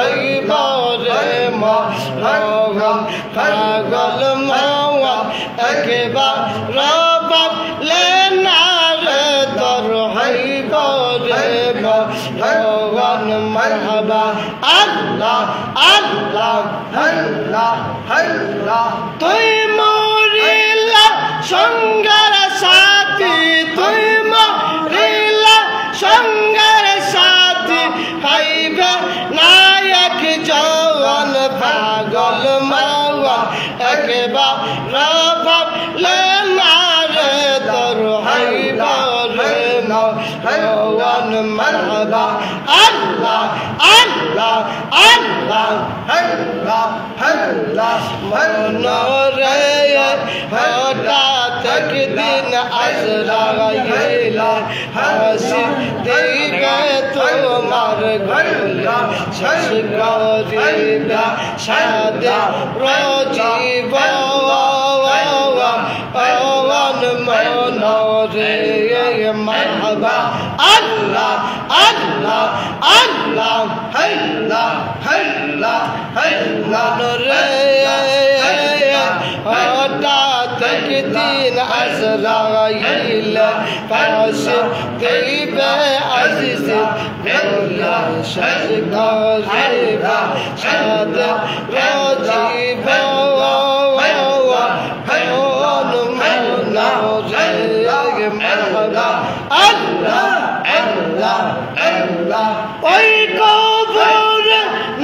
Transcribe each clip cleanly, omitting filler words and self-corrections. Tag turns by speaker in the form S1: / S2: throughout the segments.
S1: হইব রে মরণ পাগল মওয়া একবার ভাবলে না রে তোর হইব রে মরণ মারহাবা আল্লাহ আল্লাহ আল্লাহ আল্লাহ তুই মরিলা সঙ্গের সাথী তুই মরিলা সঙ্গের সাথী পাইবে নায়ক জওয়ান পাগল মাওয়া একবার ভাবলে না রে তোর হইব রে মরণ মারহাবা আল্লাহ আল্লাহ আল্লাহ আল্লাহ আল্লাহ মনোরে হঠাৎ একদিন আজরাইল হাসি দিবে তোমার গলা শেষ করিবা সাদে রজিব মনোরে মারহাবা আল্লাহ আল্লাহ আল্লাহ আল্লাহ আল্লাহ মনোরে হঠাৎ একদিন আজরাইল পাশে দিবে আজিজ গলা শেষ করিবা সাদে রজিব মারহাবা আল্লাহ আল্লাহ আল্লাহ ওই কবর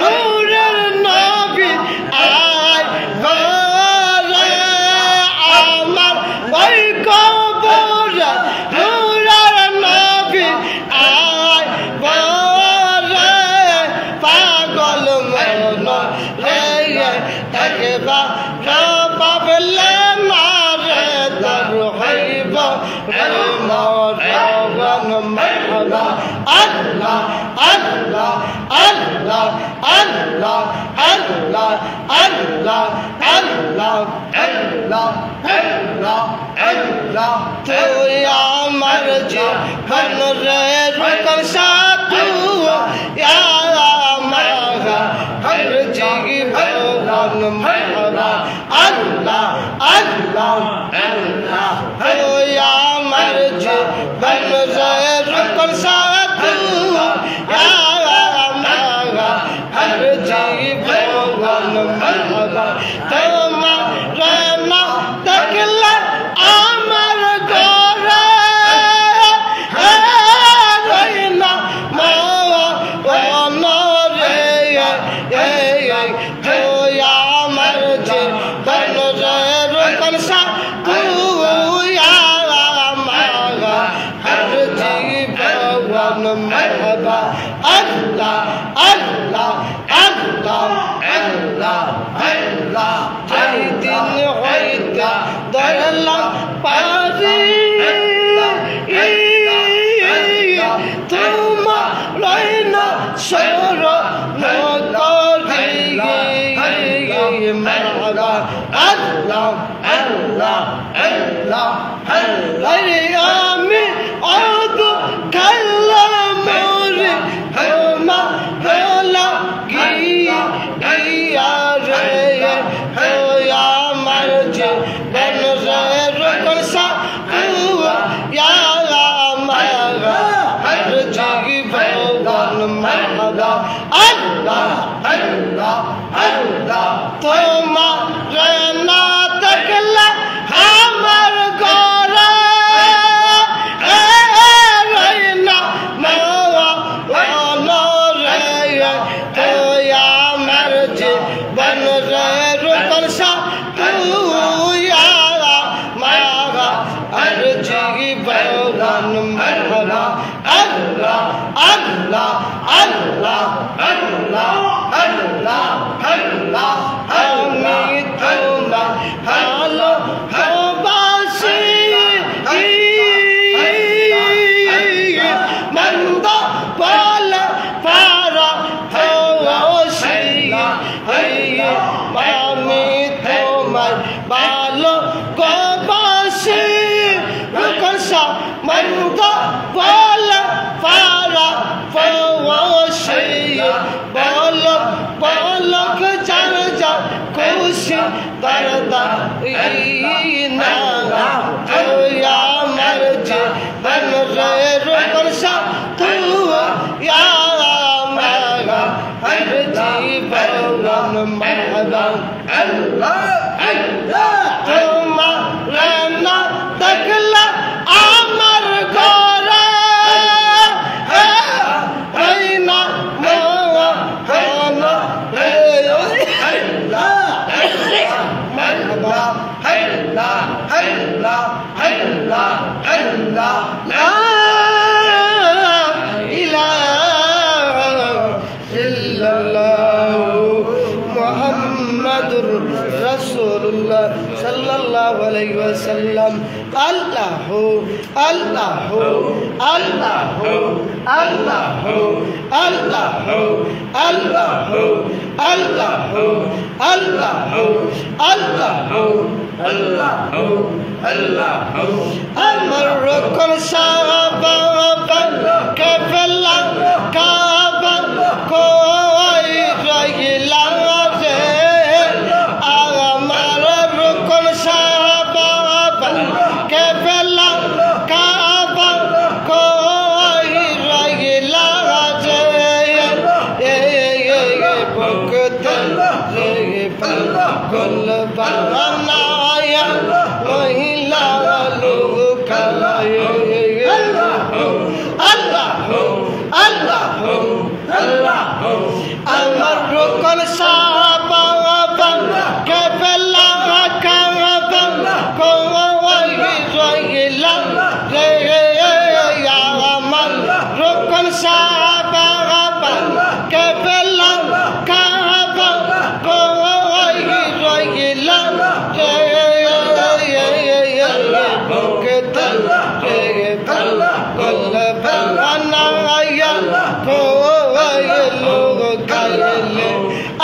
S1: নূরের নবী আয় ঘরে আমার ওই কবর নূরের নবী আয় ঘরে পাগল মন রে একবার ভাবলে না রে তোর হইব মরণ মারহাবা আল্লাহ আল্লাহ আল্লাহ আল্লাহ আল্লাহ আল্লাহ আল্লাহ আল্লাহ আল্লাহ আল্লাহ তুই আমার জীবন রে রুকন সাথু ইয়া মাগা হর জীবন মারহাবা আল্লাহ আল্লাহ আল্লাহ তুই আমার জীবন রে রুকন সাথু ইয়া মাগা হর জীবন মারহাবা তোমার না দেখলে আমার ঘরে রইনা মরে তুই আমার জীবন রে রুকন সাথু ইয়া মাগা হর জীবন মারহাবা আল্লাহ আল্লাহ আল্লাহ আল্লাহ আল্লাহ যেই দিন হইতে ধরলাম পারি তোমার রইনা স্মরণ করি মারহাবা আল্লাহ আল্লাহ আল্লাহ আল্লাহ আমি অদু খেলা মরি তোমার ভোলা গিয়া গিয়া রে আমার জীবন রে রুকন সাথু ইয়া মাগা হর জীবন মারহাবা আল্লাহ আল্লাহ আল্লাহ তোমার না দেখলে আমার ঘরে রইনা মরে তুই আমার জীবন রে রুকন সাথু ইয়া মাগা হর জীবন মারহাবা আল্লাহ আল্লাহ আল্লাহ আল্লাহ আল্লাহ আল্লাহ আমি रसूलुल्लाह सल्लल्लाहु अलैहि वसल्लम। अल्लाह हो अल्लाह हो अल्लाह हो अल्लाह हो अल्लाह हो अल्लाह हो अल्लाह हो अल्लाह हो अल्लाह हो अल्लाह हो अल्लाह हो अमर रुकन साहबा के फला काबा कोई रहिला रे अमर रुकन साहबा के फला काबा कोई रहिला रे भक्त रे गुल बनाया महिला लोग खाए अल्लाह हो अल्लाह हो अल्लाह हो अल्लाह हो अमर रुकन साहबा के फला काबा कोई रहिला रे अमर रुकन साहबा के फला काबा कोई रहिला रे भक्त रे गुल बनाया कोई लोग खाए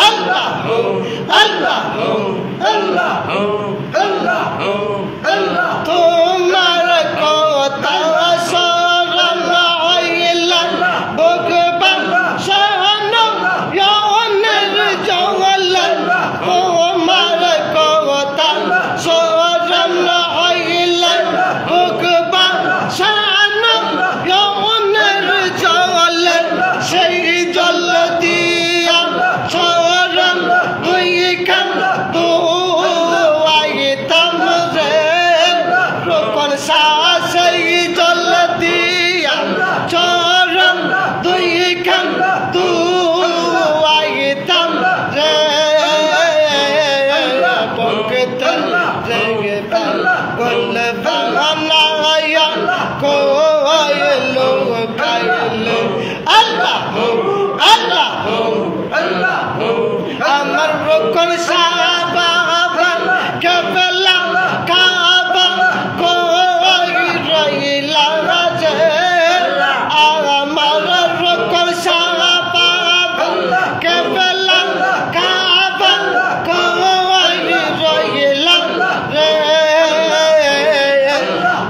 S1: अल्लाह हो अल्लाह हो अल्लाह हो अल्लाह हो अल्लाह तुम्हार को तासरम आइला भगवा सहनो योनिर जवल तुम्हार को तासरम आइला भगवा सहनो योनिर जवल সেই জল দিয়া ছরম দুই কাম দুয়াইতাম রে রোপণ সেই জল দিয়া ছরম দুই কাম দুয়াইতাম রে ভক্ত রে গুল বানায়া কোই লোগ খাইলে अल्लाह हो अल्लाह हो अल्लाह हो अमर रुकन साहबा के फला काबा कोई रहिला रे अमर रुकन साहबा के फला काबा कोई रहिला रे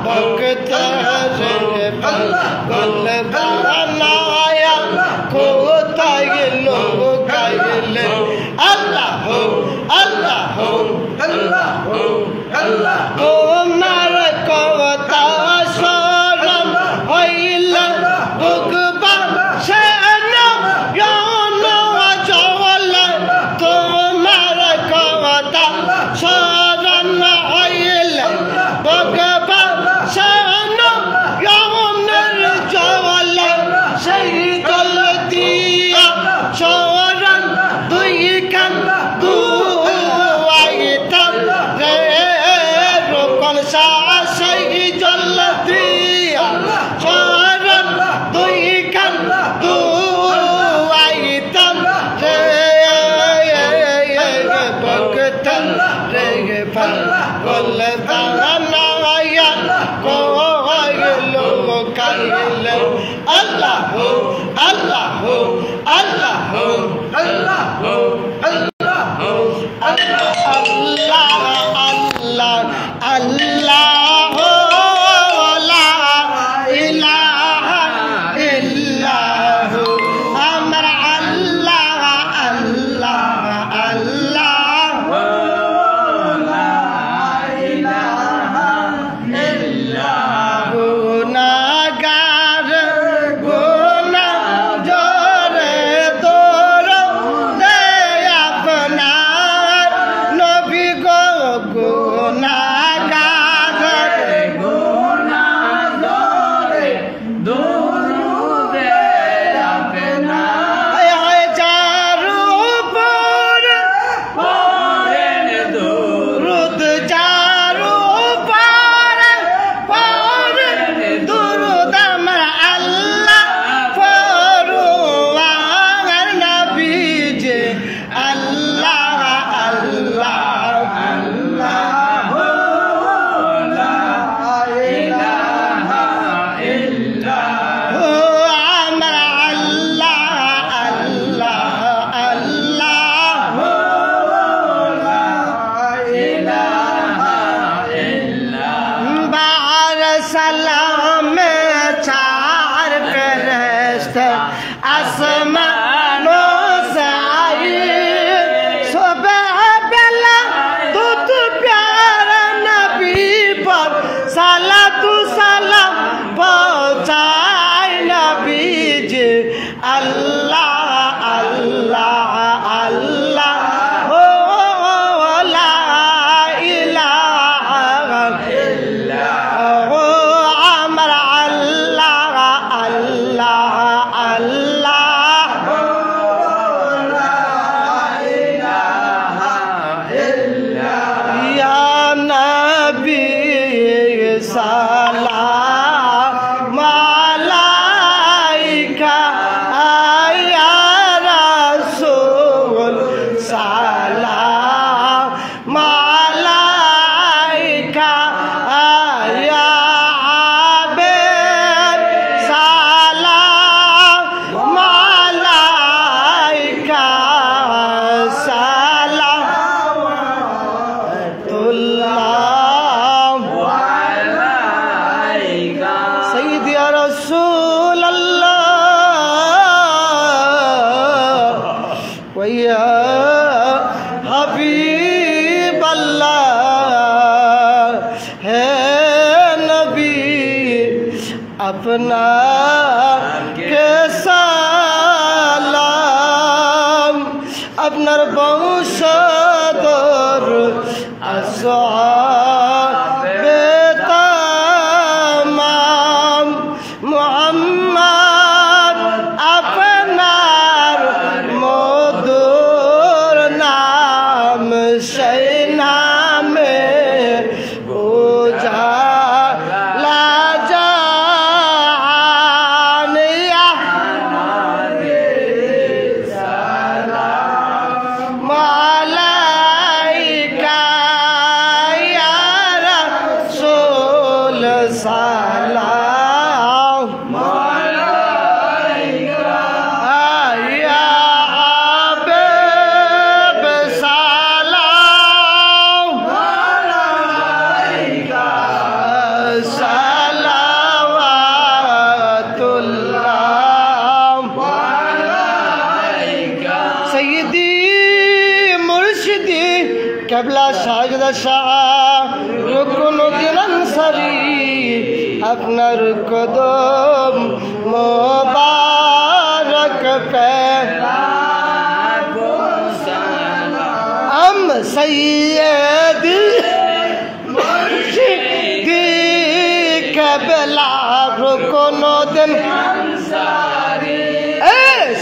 S1: भक्त रे गुल बनाया कोई लोग गाइले अल्लाह हो अल्लाह हो अल्लाह हो अल्लाह तुम्हार को तासरम होइला भगवा सहनो योनो जवल तुम्हार को तासरम होइला भगवा सहनो योनिर जवल সেই জল দিয়া ছরম দুই কাম দুয়াইতাম রে রোকন সেই জল দিয়া ছরম দুই কাম দুয়াইতাম রে ভক্ত রে গুল বানায়া কোই লোগ খাইলে अल्लाह हो अल्लाह हो अल्लाह हो अल्लाह हो अल्लाह हो अल्लाह अल्लाह अल्लाह हो ला इलाहा इल्लाह अमर अल्लाह अल्लाह अल्लाह हो ला इलाहा इल्लाह गुनाहगार आसमानो से आई सुबह बेला दूत प्यारा नबी पर सलातु सलाम पहुँचाए नबी जी अल्लाह अल्लाह अल्लाह हो ला इलाहा इल्लल्लाह हो अमर अल्लाह अल्लाह अल्लाह हो ला इलाहा इल्लल्लाह या नबी सलाम अलैका या रसूल सलाम अलैका या आबिद सलाम अलैका सलावतुल्लाह सय्यदी या रसूल अल्लाह व या हबीब अल्लाह है नबी अपना के सलाम अपनार बंशधर असहाबे तमाम मुहम्मद अपनार मधुर नाम সেই নামে উজালা জাহান ইয়া সালাম আলাইকা ইয়া রাসূল সালাম আলাইকা ইয়া হাবিব সালাম আলাইকা সালাওয়াতুল্লাহ আলাইকা সৈয়দি মুর্শিদি কেবলা সাজদা শাহ রুকনুদ্দিন আনসারী আপনার কদম মোবারক पे हम सैयदी मुर्शिदी केबला रुकनुद्दीन आंसारी ए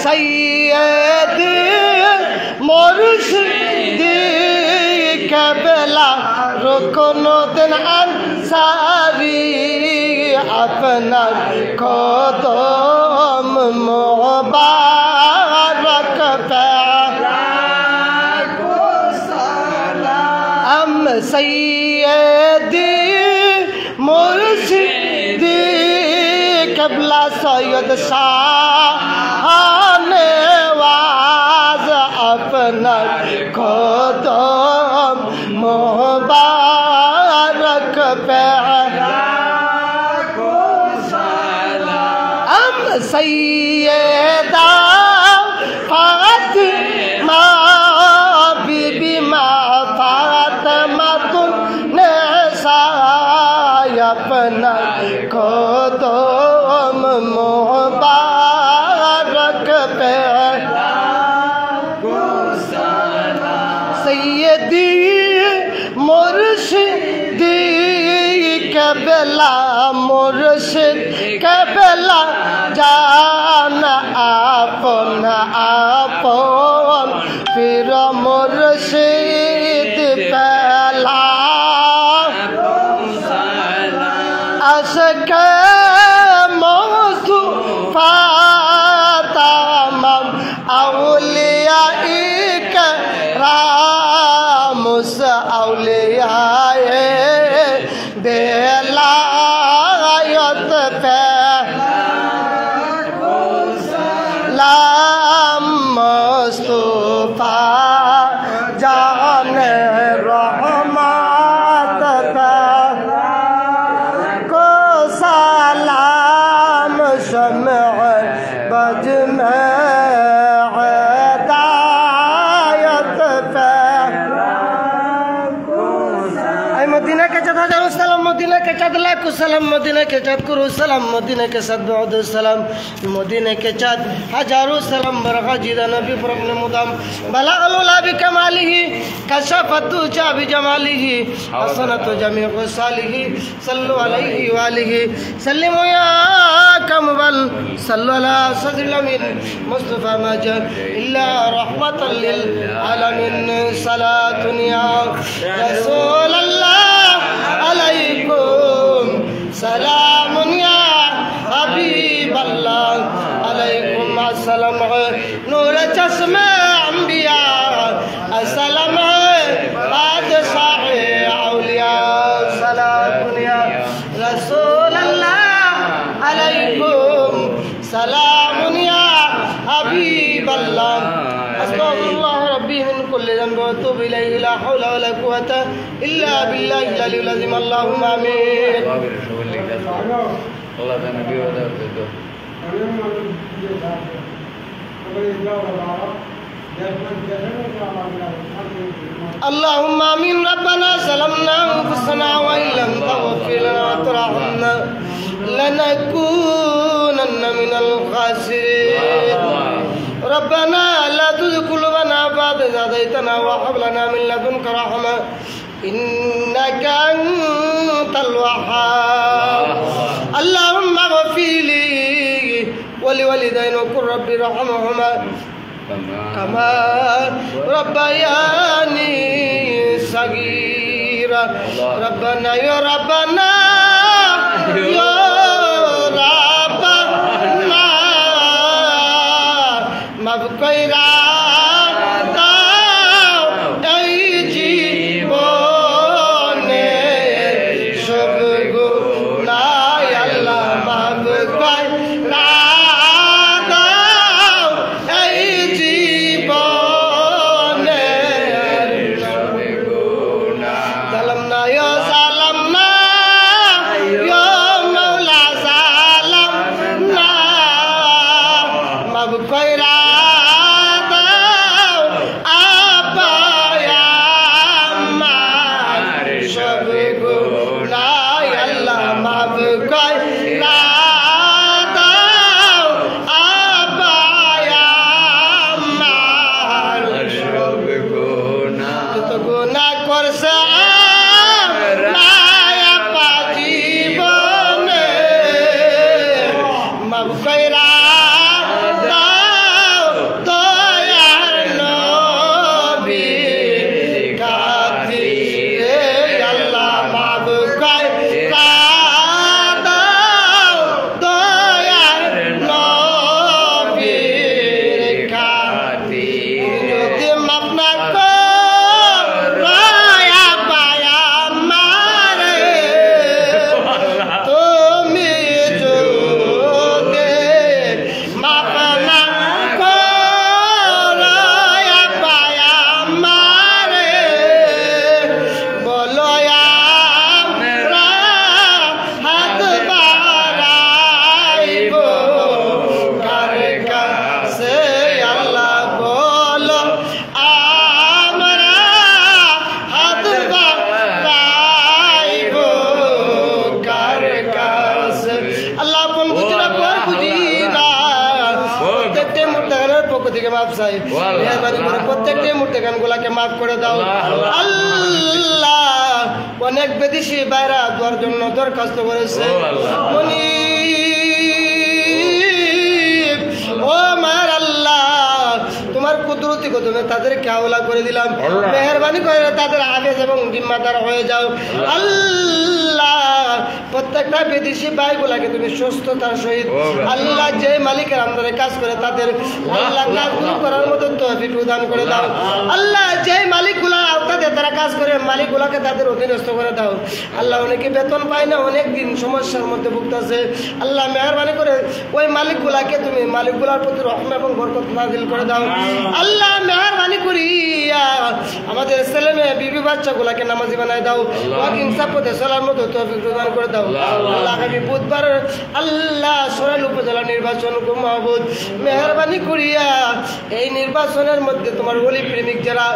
S1: सैयदी मुर्शिदी केबला रुकनुद्दीन आंसारी अपना कदम मुबारक पे हम सैयदी मुर्शिदी केबला सैयद शाहनवाज अपना कदम मुबारक पे हम सैयदा फातिमा बीबी माँ फातिमा तुन्नेसा अपना कदम मुबारक पे सैयदी मुर्शिदी केबला मुर्शिद केबला जान आपन आपन फिर मुर्शिद पहला अशक मुस्तफा तमाम औलिया इकराम औलिया बेलायत पे लाम मुस्तफा जान هداية مدینہ کے چند ہزاروں سلام مدینہ کے چند لاکھوں سلام مدینہ کے چند کرو سلام مدینہ کے صد بعد سلام مدینہ کے چند ہزاروں سلام برغا جیدہ نبی پر اپنے مدام بلغ الولا بکمالہ کشف الدجى بجمالہ حسنت جمیع خصالہ صلو علیہ وآلہ سلموا یا کمبل صلو علی صدر الامین مصطفی ما جاء الا رحمت للعالمین صلاة یا رسول اللہ علیکم سلام یا حبیب اللہ علیکم السلام نور چشم انبیاء السلام بادشاہ اولیاء سلام یا رسول اللہ علیکم سلام یا حبیب اللہ استغفر اللہ ربی من كل ذنب واتوب اليه لا حول ولا قوة الا بالله العلي العظيم اللهم امين اللهم امين ربنا ظلمنا انفسنا وان لم تغفر لنا وترحمنا لنكونن من الخاسرين ربنا لا تزغ قلوبنا بعد إذ هديتنا وهب لنا من لدنك رحمة إنك أنت الوهاب اللهم اغفر لي ولوالدي وقل رب ارحمهما كما ربياني صغيرا ربنا يا ربنا يا মাফ কইরা দাও এই জীবনে সব গুনাহ আল্লাহ মাফ কইরা দাও এই জীবনে সব গুনাহ সালামনা ইয়া সালামনা ইয়া মাওলা সালামনা মাফ কইরা প্রত্যেকটি মুর্তেগানগুলাকে মাফ করে দাও আল্লাহ অনেক বিদেশি বাইরা দোয়ার জন্য দরখাস্ত করেছে ও মার আল্লাহ তোমার কুদরতি কদমে তাদেরকে হাওলা করে দিলাম মেহেরবানি করে তাদের আদেশ এবং জিম্মাদার হয়ে যাও আল্লাহ প্রত্যেকটা বিদেশি ভাইগুলাকে তুমি সুস্থতার সহিত আল্লাহ যে মালিকের আন্দারে কাজ করে তাদের আল্লাহ কাজগুলো করার মতো তৌফিক প্রদান করে দাও আল্লাহ যে মালিকগুলা দিয়ে তারা কাজ করে মালিকগুলাকে তাদের অধীনস্থ করে দাও আল্লাহ অনেকে বেতন পায় না অনেক দিন সমস্যার মধ্যে ভুগতেছে আল্লাহ মেহেরবানি করে ওই মালিকগুলাকে তুমি মালিকগুলার প্রতি রহম এবং বরকত নাযিল করে দাও আল্লাহ মেহেরবানি করিয়া আমাদের ছেলে মেয়ে বিবি বাচ্চাগুলাকে নামাজি বানায় দাও ওয়াকিং সাপোতে চলার মতো তৌফিক প্রদান করে দাও আল্লাহ আগামী বুধবার আল্লাহ সরাইল উপজেলা নির্বাচন মাহবুদ মেহেরবানি করিয়া এই নির্বাচনের মধ্যে তোমার ওলি প্রেমিক যারা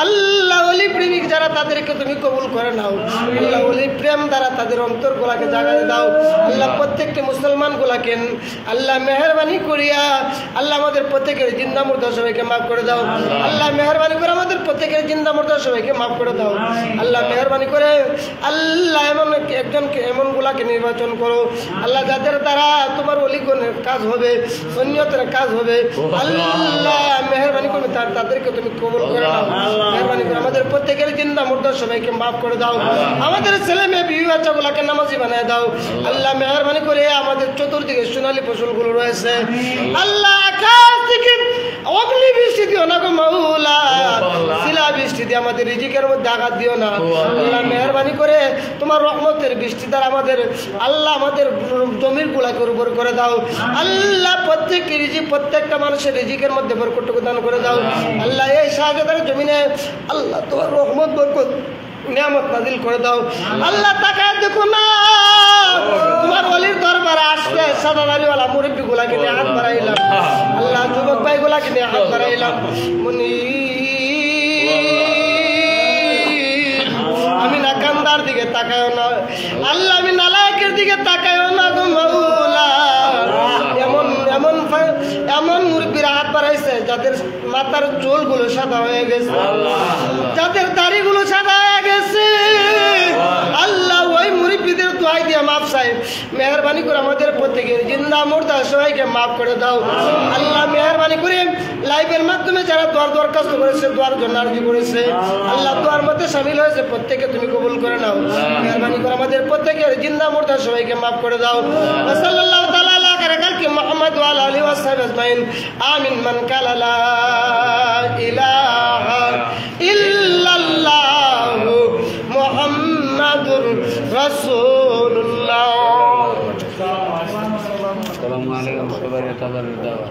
S1: আল্লাহ ওলি প্রেমিক যারা তাদেরকে তুমি কবুল করে নাও আল্লাহ ওলি প্রেম দ্বারা তাদের অন্তরগুলাকে জাগায় দাও আল্লাহ প্রত্যেকটি মুসলমান গুলাকে আল্লাহ মেহেরবানি করিয়া আল্লাহ আমাদের প্রত্যেকের জিন্দা মুর্দা সবাইকে মাফ করে দাও আল্লাহ মেহেরবানি করে আমাদের প্রত্যেকের জিন্দা মুর্দা সবাইকে মাফ করে দাও আল্লাহ মেহেরবানি করে আল্লাহ এমন একজনকে এমন গুলাকে নির্বাচন করো আল্লাহ যাদের দ্বারা তোমার অলিগণের কাজ হবে সন্ন্যতের কাজ হবে আল্লাহ মেহেরবানি করে তাদেরকে তুমি কবুল করে নাও মেহেরবানি করে আমাদের প্রত্যেকের জিন্দা মুর্দা সবাইকে মাফ করে দাও আমাদের ছেলে মেয়ে বিবি বাচ্চাগুলাকে নামাজি বানায় দাও আল্লাহ মেহেরবানি করে আমাদের চতুর্দিকে সোনালী ফসলগুলো রয়েছে আল্লাহ আকাশ থেকে অগ্নি বৃষ্টি দিও না গো মাওলা শিলা বৃষ্টি দিয়ে আমাদের রিজিকের মধ্যে আঘাত দিও না আল্লাহ মেহেরবানি করে তোমার রহমতের বৃষ্টি দ্বারা আমাদের আল্লাহ আমাদের জমির গুলাকে উপর করে দাও আল্লাহ প্রত্যেকটা মানুষের রিজিকের মধ্যে বরকত দান করে দাও আল্লাহ এই শাহজাদার জমিনে আল্লাহ তোমার রহমত বরকত নিয়ামত নাযিল করে দাও আল্লাহ তাকায় দেখো না তোমার ওলির দরবারে আসছে সাদা দাড়িওয়ালা মুরব্বী গুলাকে নিয়ে হাত বাড়াইলাম আল্লাহ যুবক ভাই গুলাকে নিয়ে হাত বাড়াইলাম আমি নাকান্দার দিকে তাকায়ও না আল্লাহ আমি নালায়েকের দিকে তাকায়ও না গো মাওলা এমন এমন এমন মুরব্বীরা হাত বাড়াইছে যাদের মাথার চুলগুলো সাদা হয়ে গেছে যাদের দাড়িগুলো সাদা হয়ে গেছে আল্লাহ ওই মুরব্বীদের দোয়াই দিয়ে মাফ চাই মেহেরবানি করে আমাদের প্রত্যেকের জিন্দা মুর্দা সবাইকে মাফ করে দাও আল্লাহ মেহেরবানি করে লাইভের মাধ্যমে যারা দোয়ার দরখাস্ত করেছে দোয়ার জন্য আরজি করেছে আল্লাহ দোয়ার মধ্যে শামিল হয়েছে প্রত্যেকে তুমি কবুল করে নাও মেহেরবানি করে আমাদের প্রত্যেকের জিন্দা মুর্দা সবাইকে মাফ করে দাও সাল্লাল্লাহু তাআলা আলা কালকি মুহাম্মদ ওয়া আলা আলিহি ওয়া সাহবিহি আজমাইন আমিন মান কালা লা ইলাহা ইল্লাল্লাহু মুহাম্মাদুর রাসূলুল্লাহ আসসালামু আলাইকুম সবাই তাবারক দাওয়া